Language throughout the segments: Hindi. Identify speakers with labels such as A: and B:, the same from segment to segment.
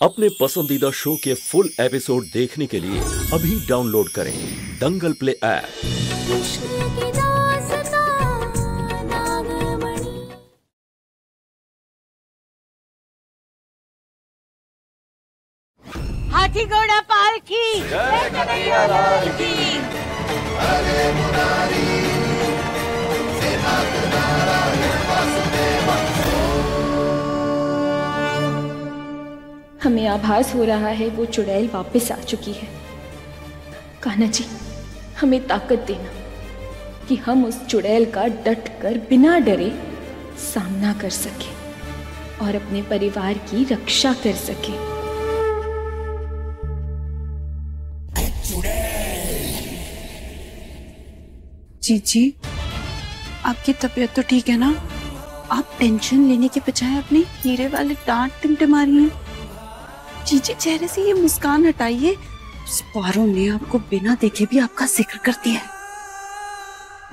A: अपने पसंदीदा शो के फुल एपिसोड देखने के लिए अभी डाउनलोड करें दंगल प्ले ऐप।
B: हाथी घोड़ा पालकी
C: हमें आभास हो रहा है वो चुड़ैल वापस आ चुकी है। कान्हा जी, हमें ताकत देना कि हम उस चुड़ैल का डट कर बिना डरे सामना कर सके और अपने परिवार की रक्षा कर सके।
D: जी, आपकी तबीयत तो ठीक है ना? आप टेंशन लेने के बजाय अपनी हीरे वाले डांट टिमटिमा रही हैं। जीजी, चेहरे से ये मुस्कान हटाइए। उस पारो ने आपको बिना देखे भी आपका जिक्र कर दिया है।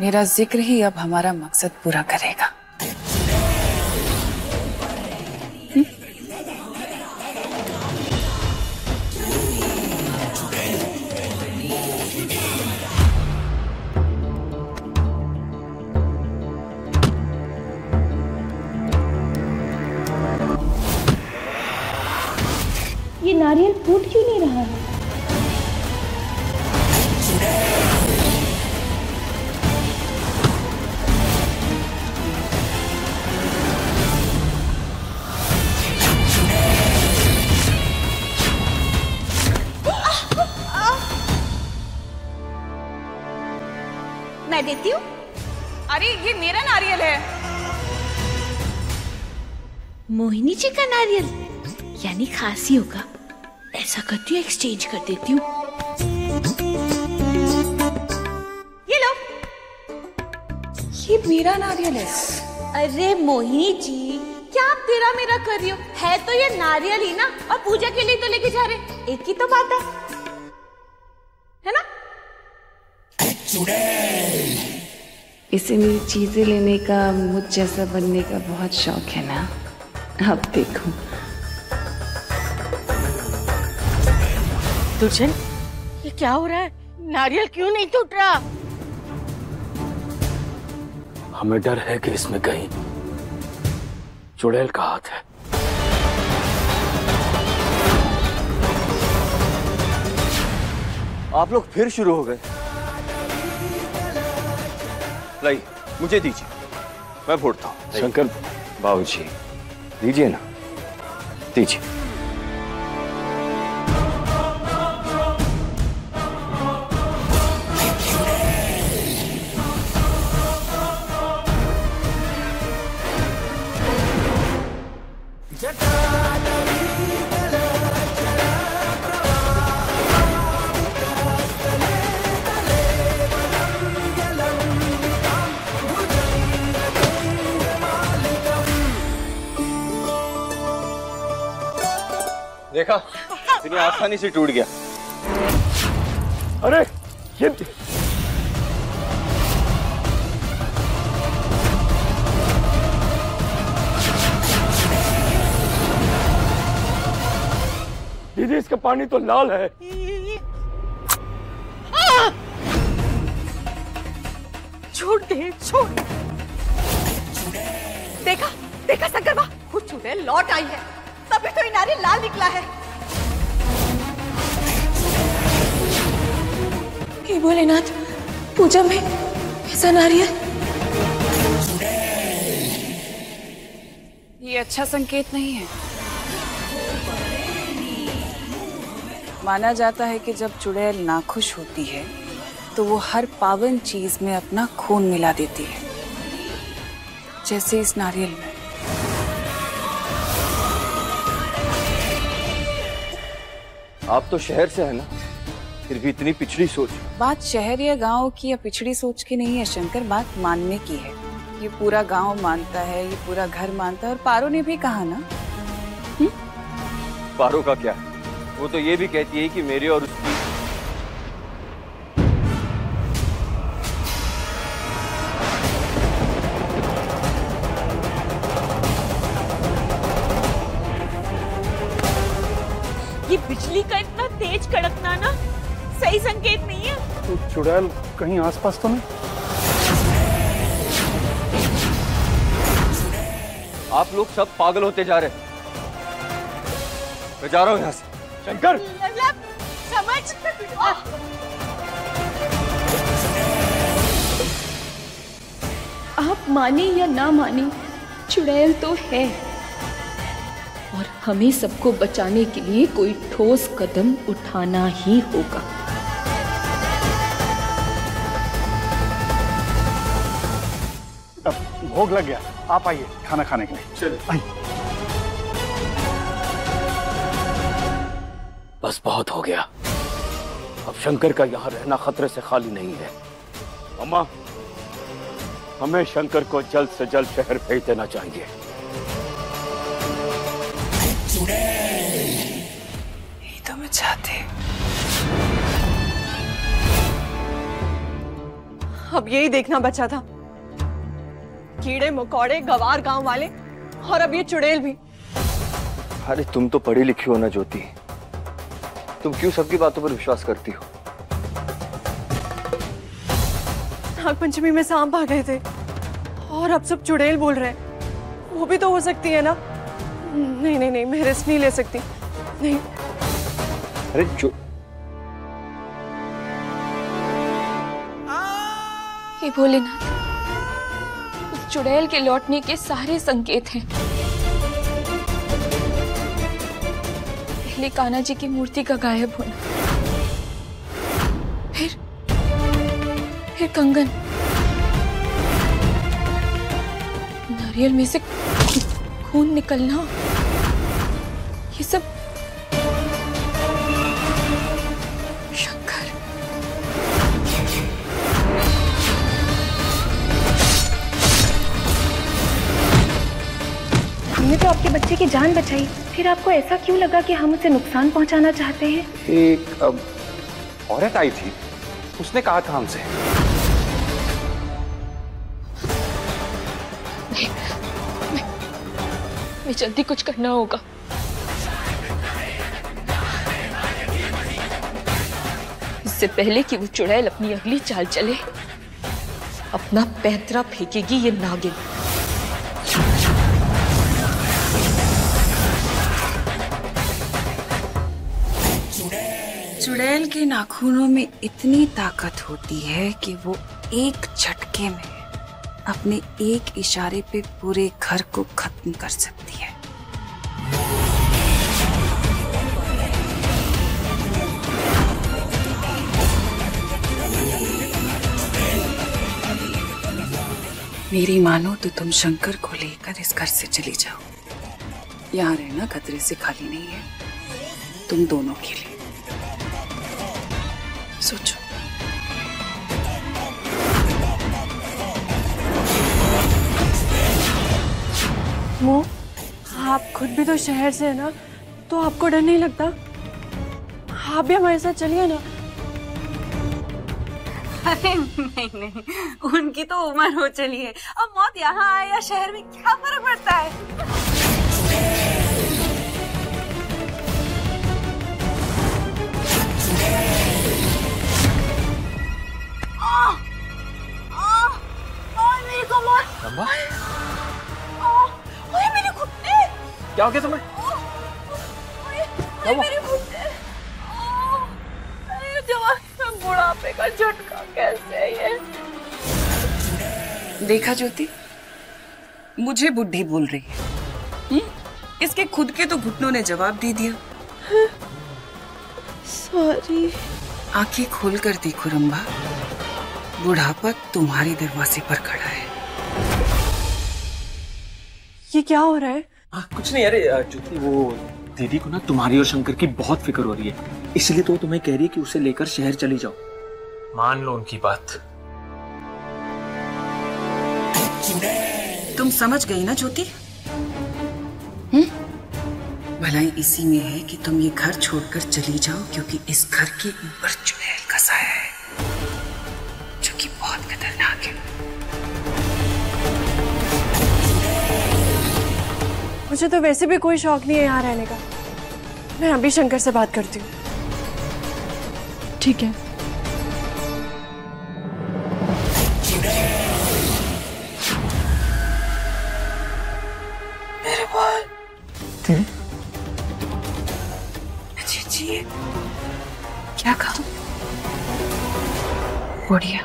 E: मेरा जिक्र ही अब हमारा मकसद पूरा करेगा।
C: ये नारियल फूट क्यों नहीं रहा है?
B: मैं देती हूँ।
E: अरे ये मेरा नारियल है।
C: मोहिनी जी का नारियल, यानी खांसी होगा। ऐसा करती हूँ, एक्सचेंज कर देती हूँ।
B: ये लो।
E: ये मेरा नारियल है।
B: अरे मोहिनी जी, क्या आप तेरा मेरा कर रही हो? है तो ये नारियल ही ना, और पूजा के लिए तो लेके जा रहे, एक ही तो बात है ना?
D: इसे मेरी चीजें लेने का, मुझ जैसा बनने का बहुत शौक है ना? अब देखो।
B: दुर्जन, ये क्या हो रहा है? नारियल क्यों नहीं टूट रहा?
A: हमें डर है कि इसमें कहीं चुड़ैल का हाथ है।
F: आप लोग फिर शुरू हो गए। लाई, मुझे दीजिए, मैं फोड़ता हूँ।
G: शंकर बाबूजी, दीजिए ना, दीजिए।
F: देखा, इतनी आसानी से टूट गया।
G: अरे ये दीदी, इसका पानी तो लाल है।
B: छोड़ दे, छोड़। देखा देखा शंकर बा, खुद चुड़ैल लौट आई है, तभी तो ये नारियल लाल निकला है।
C: हे भोलेनाथ, पूजा में ऐसा नारियल।
E: ये अच्छा संकेत नहीं है। माना जाता है कि जब चुड़ैल नाखुश होती है तो वो हर पावन चीज में अपना खून मिला देती है, जैसे इस नारियल में।
F: आप तो शहर से है ना, फिर भी इतनी पिछड़ी सोच।
E: बात शहर या गांव की या पिछड़ी सोच की नहीं है शंकर, बात मानने की है। ये पूरा गांव मानता है, ये पूरा घर मानता है, और पारो ने भी कहा ना।
F: पारो का क्या है? वो तो ये भी कहती है कि मेरे और उसकी
B: ये बिजली का इतना तेज कड़कना ना सही संकेत नहीं है।
G: तो चुड़ैल कहीं आसपास तो नहीं?
F: आप लोग सब पागल होते जा रहे हैं। मैं जा रहा हूं यहां से।
G: शंकर,
B: मतलब समझ
C: आप माने या ना माने, चुड़ैल तो है और हमें सबको बचाने के लिए कोई ठोस कदम उठाना ही होगा।
G: अब भोग लग गया, आप आइए खाना खाने के लिए। चलिए आइए।
A: बस बहुत हो गया। अब शंकर का यहाँ रहना खतरे से खाली नहीं है। अम्मा, हमें शंकर को जल्द से जल्द शहर भेज देना चाहिए।
E: यही तो मैं चाहती।
H: अब यही देखना बचा था, कीड़े मकोड़े, गवार गांव वाले, और अब ये चुड़ैल भी।
F: अरे तुम तो पढ़ी लिखी हो ना ज्योति, तुम क्यों सबकी बातों पर विश्वास करती हो?
H: नागपंचमी में सांप आ गए थे और अब सब चुड़ैल बोल रहे हैं। वो भी तो हो सकती है ना? नहीं नहीं नहीं, मैं रिस्क नहीं ले सकती। नहीं।
F: अरे जो
C: हे भोलेनाथ, उस चुड़ैल के लौटने के सारे संकेत हैं। पहले कान्हा जी की मूर्ति का गायब होना, फिर कंगन, नारियल में से खून निकलना, ये सब शंकर।
I: हमने तो आपके बच्चे की जान बचाई, फिर आपको ऐसा क्यों लगा कि हम उसे नुकसान पहुंचाना चाहते हैं?
G: एक औरत आई थी, उसने कहा था हमसे।
C: मैं जल्दी कुछ करना होगा। इससे पहले कि वो चुड़ैल अपनी अगली चाल चले, अपना पैंतरा फेंकेगी ये नागिन।
E: चुड़ैल के नाखूनों में इतनी ताकत होती है कि वो एक झटके में अपने एक इशारे पे पूरे घर को खत्म कर सकती है। मेरी मानो तो तुम शंकर को लेकर इस घर से चली जाओ। यहाँ रहना खतरे से खाली नहीं है, तुम दोनों के लिए। सोचो।
H: वो आप खुद भी तो शहर से है ना, तो आपको डर नहीं लगता? आप भी हमारे साथ चलिए ना।
D: अरे नहीं नहीं, उनकी तो उम्र हो चली है, अब मौत यहाँ आए या शहर में क्या फर्क पड़ता है? मेरी कमर, मेरे घुटने।
G: क्या हो गया तुम्हें?
D: मेरे घुटने, बुढ़ापे का झटका कैसे है ये?
E: देखा ज्योति, मुझे बुढ़ी बोल रही है। इसके खुद के तो घुटनों ने जवाब दे दिया।
H: सॉरी।
E: आंखें खोल कर देखो रंभा, बुढ़ापा तुम्हारे दरवाजे पर खड़ा है।
H: ये क्या हो रहा है?
J: कुछ नहीं। अरे ज्योति, वो दीदी को ना तुम्हारी और शंकर की बहुत फिक्र हो रही है, इसलिए तो तुम्हें कह रही है कि उसे लेकर शहर चली जाओ। मान लो उनकी बात।
E: तुम समझ गई ना ज्योति? भलाई इसी में है कि तुम ये घर छोड़कर चली जाओ, क्योंकि इस घर के ऊपर चुड़ैल का साया है जो कि बहुत खतरनाक है।
H: मुझे तो वैसे भी कोई शौक नहीं है यहाँ रहने का, मैं अभी शंकर से बात करती हूँ।
D: ठीक है।
E: मेरे बाल। जी क्या कहा? बढ़िया।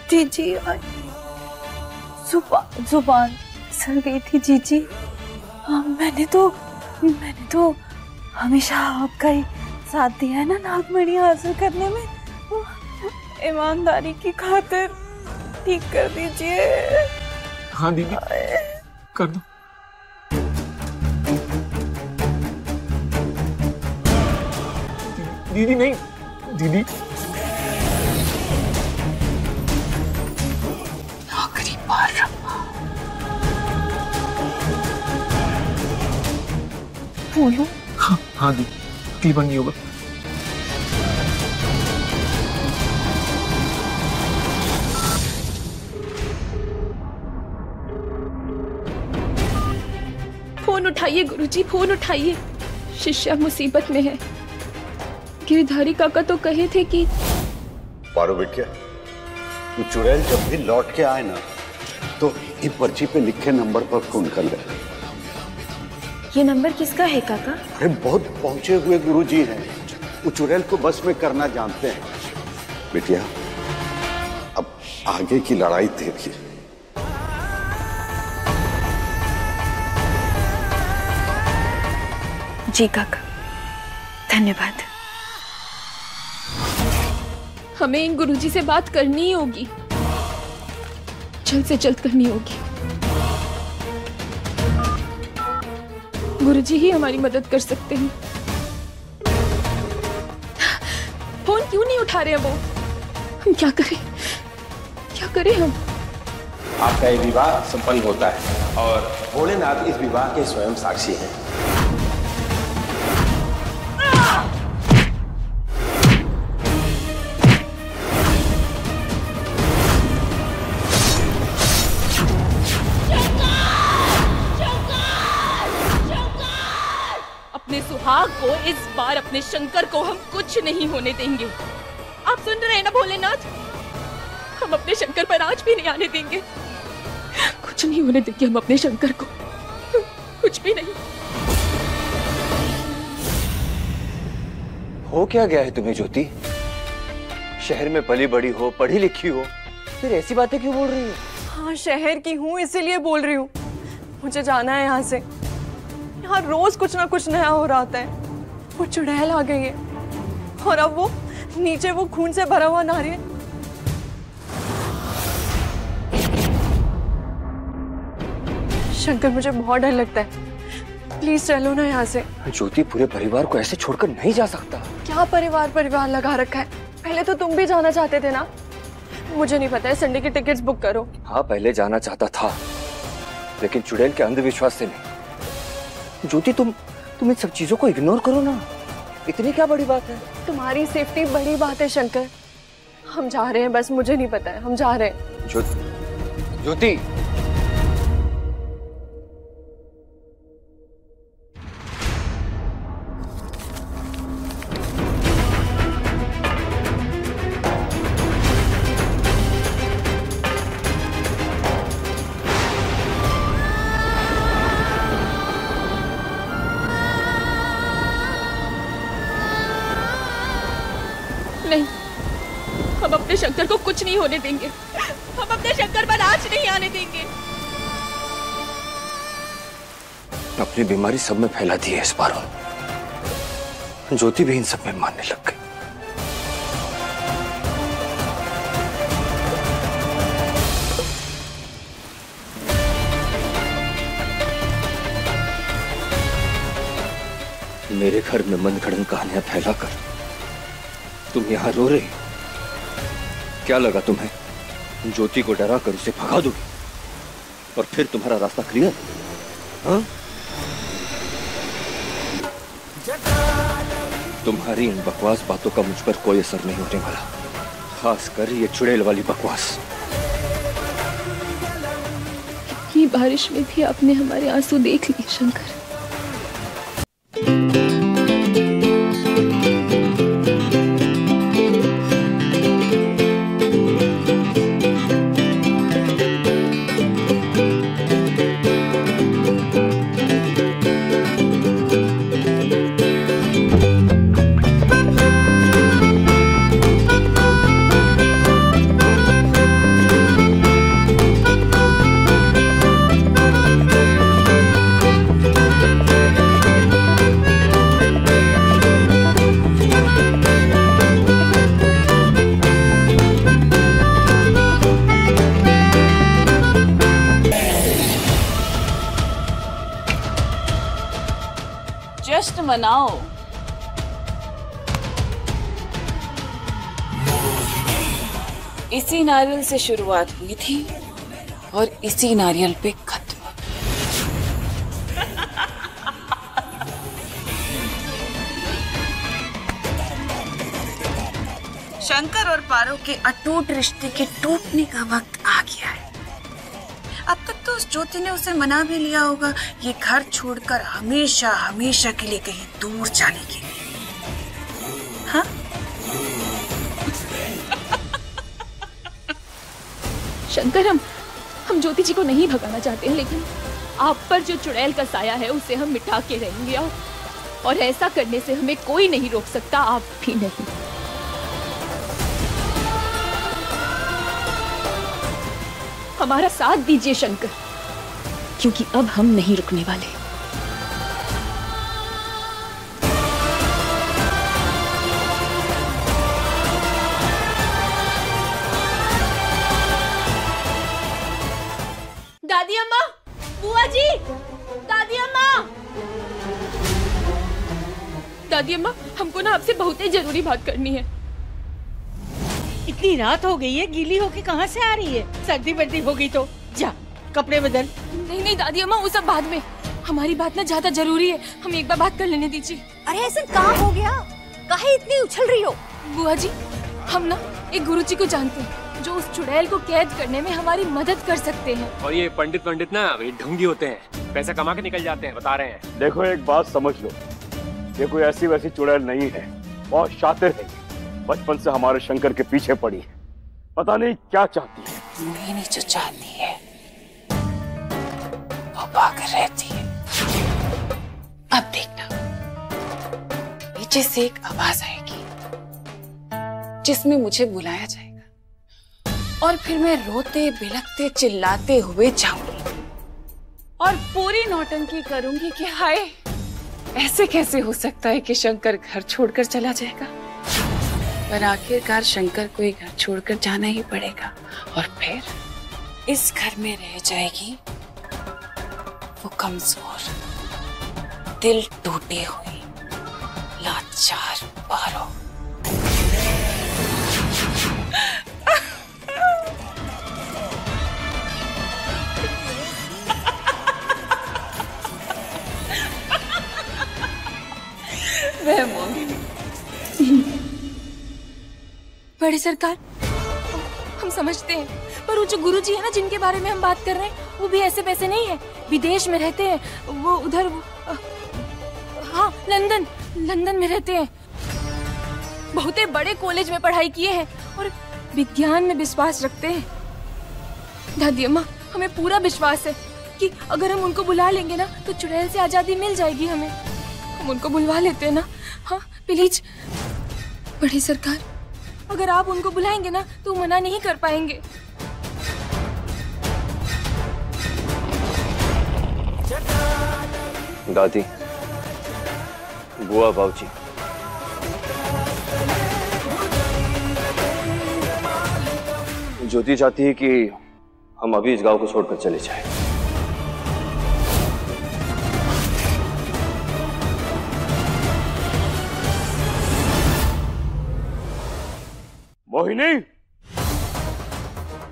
D: जीजी जुबान सड़ गई थी जीजी। मैंने तो हमेशा आपका ही साथ दिया है ना नागमणि हासिल करने में। ईमानदारी की खातिर ठीक कर दीजिए।
J: हाँ दीदी, कर दो। दीदी नहीं, दीदी
E: आखिरी बार रब्बा।
D: बोलो।
J: हाँ दीदी, क्लीवर नहीं होगा।
C: फोन उठाइए गुरुजी, फोन उठाइए। शिष्या मुसीबत में है। गिरधारी काका तो कहे थे कि
K: पारो बेटिया, तू चुड़ैल जब भी लौट के आए ना तो इस पर्ची पे लिखे नंबर पर फोन कर ले।
I: ये नंबर किसका है काका?
K: अरे बहुत पहुंचे हुए गुरुजी हैं, वो चुड़ैल को बस में करना जानते हैं। बेटिया अब आगे की लड़ाई तेरी है।
D: जी काका, धन्यवाद।
C: हमें इन गुरुजी से बात करनी ही होगी, जल्द से जल्द करनी होगी। गुरुजी ही हमारी मदद कर सकते हैं। फोन क्यों नहीं उठा रहे हैं वो? हम क्या करें, क्या करें हम?
L: आपका ये विवाह संपन्न होता है और भोलेनाथ इस विवाह के स्वयं साक्षी हैं।
C: अपने सुहाग को इस बार, अपने शंकर को हम कुछ नहीं होने देंगे। आप सुन रहे हैं ना भोलेनाथ? हम अपने शंकर पर आंच भी नहीं आने देंगे। कुछ नहीं होने देंगे हम अपने शंकर को, कुछ भी नहीं।
F: हो क्या गया है तुम्हें ज्योति? शहर में पली बड़ी हो, पढ़ी लिखी हो, फिर ऐसी बातें क्यों बोल रही हो?
H: हाँ, शहर की हूँ इसीलिए बोल रही हूँ। मुझे जाना है यहाँ से। यहाँ रोज कुछ ना कुछ नया हो रहा है। वो चुड़ैल आ गई है और अब वो नीचे वो खून से भरा हुआ नारियल। शंकर, मुझे बहुत डर लगता है। प्लीज चलो ना यहाँ से।
F: ज्योति, पूरे परिवार को ऐसे छोड़कर नहीं जा सकता।
H: क्या परिवार लगा रखा है? पहले तो तुम भी जाना चाहते थे ना। मुझे नहीं पता है, संडे की टिकट्स बुक करो।
F: हाँ, पहले जाना चाहता था, लेकिन चुड़ैल के अंधविश्वास से नहीं। ज्योति, तुम इन सब चीजों को इग्नोर करो ना। इतनी क्या बड़ी बात है?
H: तुम्हारी सेफ्टी बड़ी बात है शंकर। हम जा रहे हैं, बस मुझे नहीं पता है, हम जा रहे हैं।
F: ज्योति,
C: नहीं, हम अपने शंकर को कुछ नहीं होने देंगे। हम अपने शंकर पर आंच नहीं आने देंगे।
F: अपनी बीमारी सब में फैला दी है इस बार। ज्योति भी इन सब में मानने लग गई। मेरे घर में मनगढ़ंत कहानियां फैलाकर तुम यहां रो रही हो। क्या लगा तुम्हें ज्योति को डरा कर उसे भगा दोगी और फिर तुम्हारा रास्ता क्लियर? हाँ? तुम्हारी इन बकवास बातों का मुझ पर कोई असर नहीं होने वाला, खासकर ये चुड़ैल वाली बकवास।
C: इतनी बारिश में भी आपने हमारे आंसू देख लिए शंकर।
E: जश्न मनाओ। इसी नारियल से शुरुआत हुई थी और इसी नारियल पे खत्म। शंकर और पारो के अटूट रिश्ते के टूटने का वक्त आ गया है। अब तक तो उस ज्योति ने उसे मना भी लिया होगा ये घर छोड़कर हमेशा हमेशा के लिए कहीं दूर जाने के लिए। हाँ?
C: शंकर, हम ज्योति जी को नहीं भगाना चाहते हैं, लेकिन आप पर जो चुड़ैल का साया है उसे हम मिटा के रहेंगे, और ऐसा करने से हमें कोई नहीं रोक सकता, आप भी नहीं। हमारा साथ दीजिए शंकर, क्योंकि अब हम नहीं रुकने वाले।
B: दादी अम्मा, बुआ जी, दादी अम्मा।
C: दादी अम्मा, हमको ना आपसे बहुत ही जरूरी बात करनी है।
M: इतनी रात हो गई है, गीली होके कहाँ से आ रही है? सर्दी वर्दी हो गई तो जा कपड़े बदल।
C: नहीं नहीं दादी अम्मा, वो सब बाद में, हमारी बात ना ज्यादा जरूरी है, हमें एक बार बात कर लेने दीजिए।
B: अरे ऐसा कहाँ हो गया? काहे इतनी उछल रही हो?
C: बुआ जी, हम ना एक गुरुजी को जानते हैं जो उस चुड़ैल को कैद करने में हमारी मदद कर सकते हैं।
J: और ये पंडित ना ये ढोंगी होते हैं, पैसा कमा के निकल जाते हैं, बता रहे हैं।
A: देखो एक बात समझ लो, ये कोई ऐसी वैसी चुड़ैल नहीं है, बहुत शातिर है, बचपन से हमारे शंकर के पीछे पड़ी है, पता नहीं क्या चाहती है।
E: मोहिनी जो चाहती है वो पाकर रहती है। अब देखना, पीछे से एक आवाज आएगी जिसमें मुझे बुलाया जाएगा और फिर मैं रोते बिलखते चिल्लाते हुए जाऊंगी और पूरी नौटंकी करूंगी कि हाय, ऐसे कैसे हो सकता है कि शंकर घर छोड़कर चला जाएगा। पर आखिरकार शंकर को ही घर छोड़कर जाना ही पड़ेगा और फिर इस घर में रह जाएगी वो कमजोर, दिल टूटे हुई, लाचार पारो। वह मोहिनी।
C: बड़े सरकार, हम समझते हैं, पर वो जो गुरुजी है ना जिनके बारे में हम बात कर रहे हैं, वो भी ऐसे वैसे नहीं है, विदेश में रहते हैं, वो उधर हाँ लंदन में रहते हैं, बहुत बड़े कॉलेज में पढ़ाई किए हैं और विज्ञान में विश्वास रखते हैं। दादी अम्मा, हमें पूरा विश्वास है कि अगर हम उनको बुला लेंगे ना तो चुड़ैल से आजादी मिल जाएगी हमें। हम उनको बुलवा लेते हैं ना। हाँ प्लीज बड़ी सरकार, अगर आप उनको बुलाएंगे ना तो मना नहीं कर पाएंगे।
F: दादी, बुआ, बाबूजी, ज्योति चाहती है कि हम अभी इस गांव को छोड़कर चले जाएं।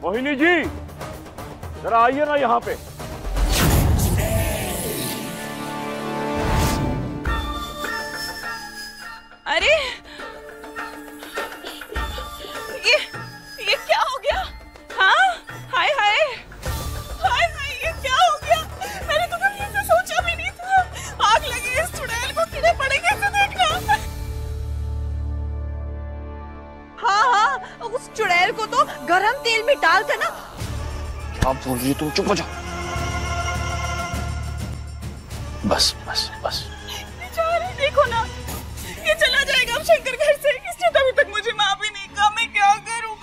A: मोहिनी जी, जरा आइए ना यहाँ पे।
E: अरे ये क्या हो गया? हाँ, हाय हाय हाय हाय, ये क्या हो गया? मैंने तो कभी ऐसा सोचा भी नहीं था। आग लगी इस चुड़ैल को, कीड़े पड़ेंगे इसे देखना।
B: हाँ, उस चुड़ैल को तो गरम तेल में डाल कर ना।
F: क्या बोल रही है तुम? चुप हो जाओ। बस बस बस।
E: बेचारी, देखो ना, ये चला जाएगा अब शंकर घर से। इसने तो अभी तक मुझे माफ ही नहीं कहा। मैं क्या करूं?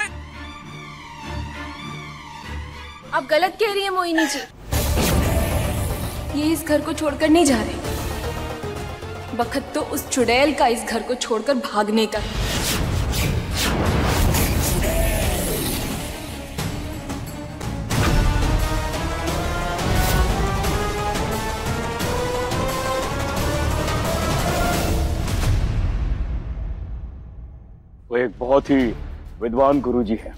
C: आप गलत कह रही हैं मोहिनी जी, ये इस घर को छोड़कर नहीं जा रहे। वक्त तो उस चुड़ैल का इस घर को छोड़कर भागने का है।
A: वो एक बहुत ही विद्वान गुरुजी हैं,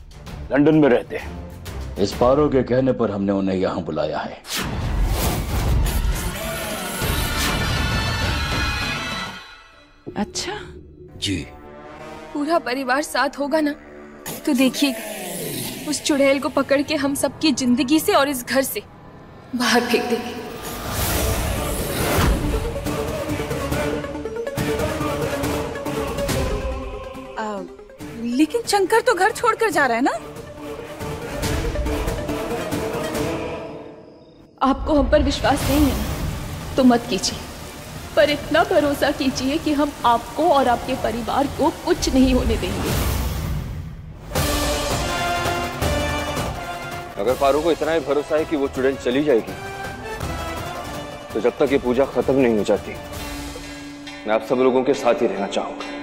A: लंदन में रहते हैं।
N: इस पारो के कहने पर हमने उन्हें यहाँ बुलाया है।
E: अच्छा
N: जी।
C: पूरा परिवार साथ होगा ना तो देखिएगा, उस चुड़ैल को पकड़ के हम सबकी जिंदगी से और इस घर से बाहर फेंक देंगे।
E: लेकिन शंकर तो घर छोड़कर जा रहा है ना।
C: आपको हम पर विश्वास नहीं है ना तो मत कीजिए, पर इतना भरोसा कीजिए कि हम आपको और आपके परिवार को कुछ नहीं होने देंगे।
F: अगर पारो को इतना ही भरोसा है कि वो चुड़ैल चली जाएगी, तो जब तक ये पूजा खत्म नहीं हो जाती मैं आप सब लोगों के साथ ही रहना चाहूंगा।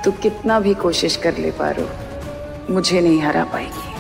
E: तू कितना भी कोशिश कर ले पारो, मुझे नहीं हरा पाएगी।